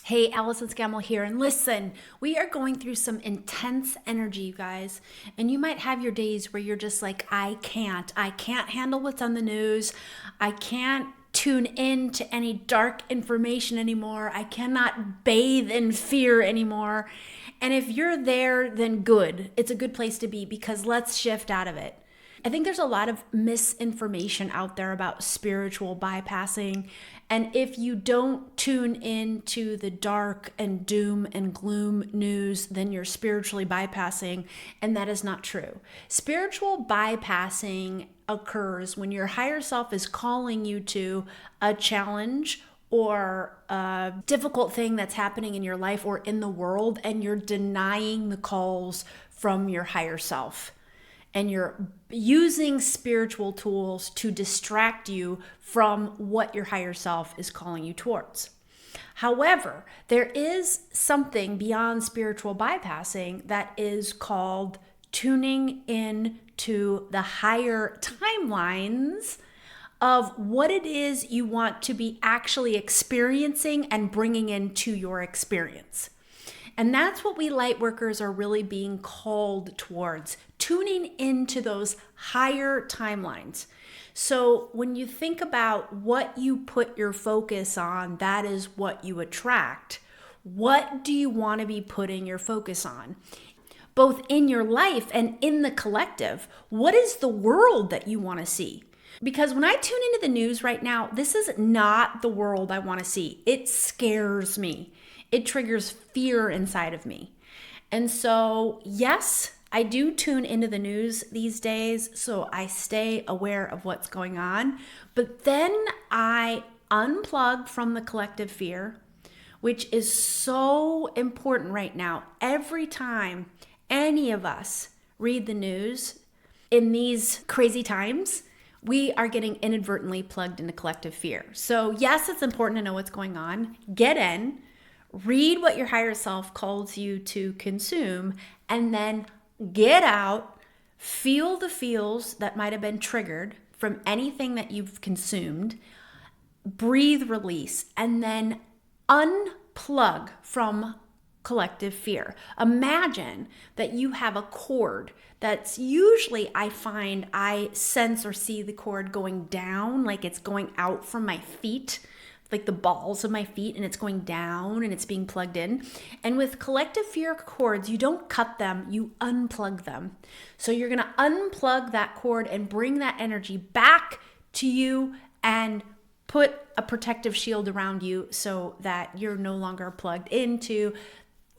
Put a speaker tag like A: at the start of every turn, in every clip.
A: Hey, Allison Scammell here. And listen, we are going through some intense energy, you guys. And you might have your days where you're just like, I can't handle what's on the news. I can't tune in to any dark information anymore. I cannot bathe in fear anymore. And if you're there, then good. It's a good place to be because let's shift out of it. I think there's a lot of misinformation out there about spiritual bypassing. And if you don't tune in to the dark and doom and gloom news, then you're spiritually bypassing. And that is not true. Spiritual bypassing occurs when your higher self is calling you to a challenge or a difficult thing that's happening in your life or in the world, and you're denying the calls from your higher self. And you're using spiritual tools to distract you from what your higher self is calling you towards. However, there is something beyond spiritual bypassing that is called tuning in to the higher timelines of what it is you want to be actually experiencing and bringing into your experience. And that's what we light workers are really being called towards, tuning into those higher timelines. So when you think about what you put your focus on, that is what you attract. What do you want to be putting your focus on? Both in your life and in the collective, what is the world that you want to see? Because when I tune into the news right now, this is not the world I want to see. It scares me. It triggers fear inside of me. And so, yes, I do tune into the news these days, so I stay aware of what's going on. But then I unplug from the collective fear, which is so important right now. Every time any of us read the news in these crazy times, we are getting inadvertently plugged into collective fear. So yes, it's important to know what's going on. Get in, read what your higher self calls you to consume, and then get out, feel the feels that might have been triggered from anything that you've consumed, breathe, release, and then unplug from collective fear. Imagine that you have a cord that's usually, I sense or see the cord going down, like it's going out from my feet, like the balls of my feet, and it's going down and it's being plugged in. And with collective fear cords, you don't cut them, you unplug them. So you're going to unplug that cord and bring that energy back to you and put a protective shield around you so that you're no longer plugged into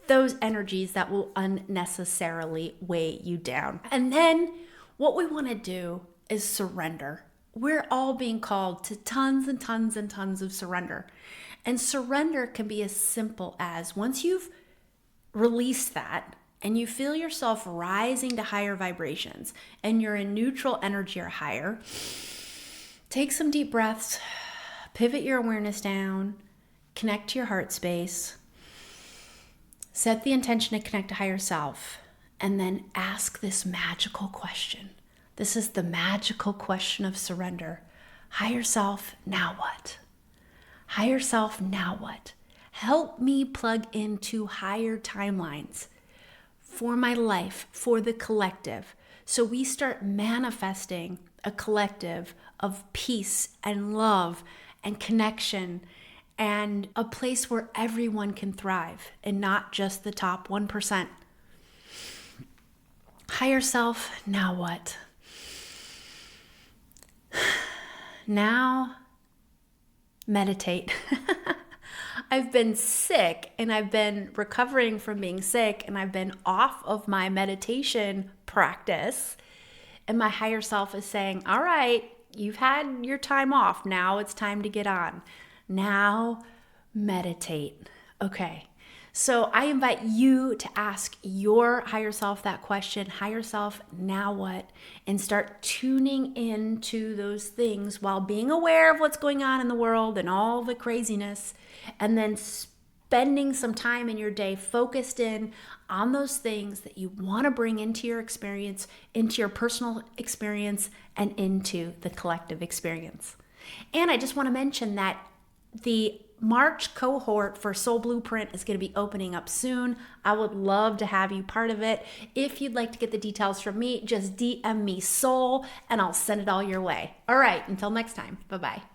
A: those energies that will unnecessarily weigh you down. And then what we want to do is surrender. We're all being called to tons and tons and tons of surrender. And surrender can be as simple as once you've released that and you feel yourself rising to higher vibrations and you're in neutral energy or higher, take some deep breaths, pivot your awareness down, connect to your heart space, set the intention to connect to higher self, and then ask this magical question. This is the magical question of surrender. Higher self, now what? Higher self, now what? Help me plug into higher timelines for my life, for the collective. So we start manifesting a collective of peace and love and connection and a place where everyone can thrive and not just the top 1%. Higher self, now what? Now, meditate. I've been sick and I've been recovering from being sick and I've been off of my meditation practice. And my higher self is saying, all right, you've had your time off. Now it's time to get on. Now, meditate. Okay. So I invite you to ask your higher self that question, higher self, now what? And start tuning into those things while being aware of what's going on in the world and all the craziness, and then spending some time in your day focused in on those things that you want to bring into your experience, into your personal experience, and into the collective experience. And I just want to mention that the March cohort for Soul Blueprint is going to be opening up soon. I would love to have you part of it. If you'd like to get the details from me, just DM me Soul and I'll send it all your way. All right, until next time. Bye-bye.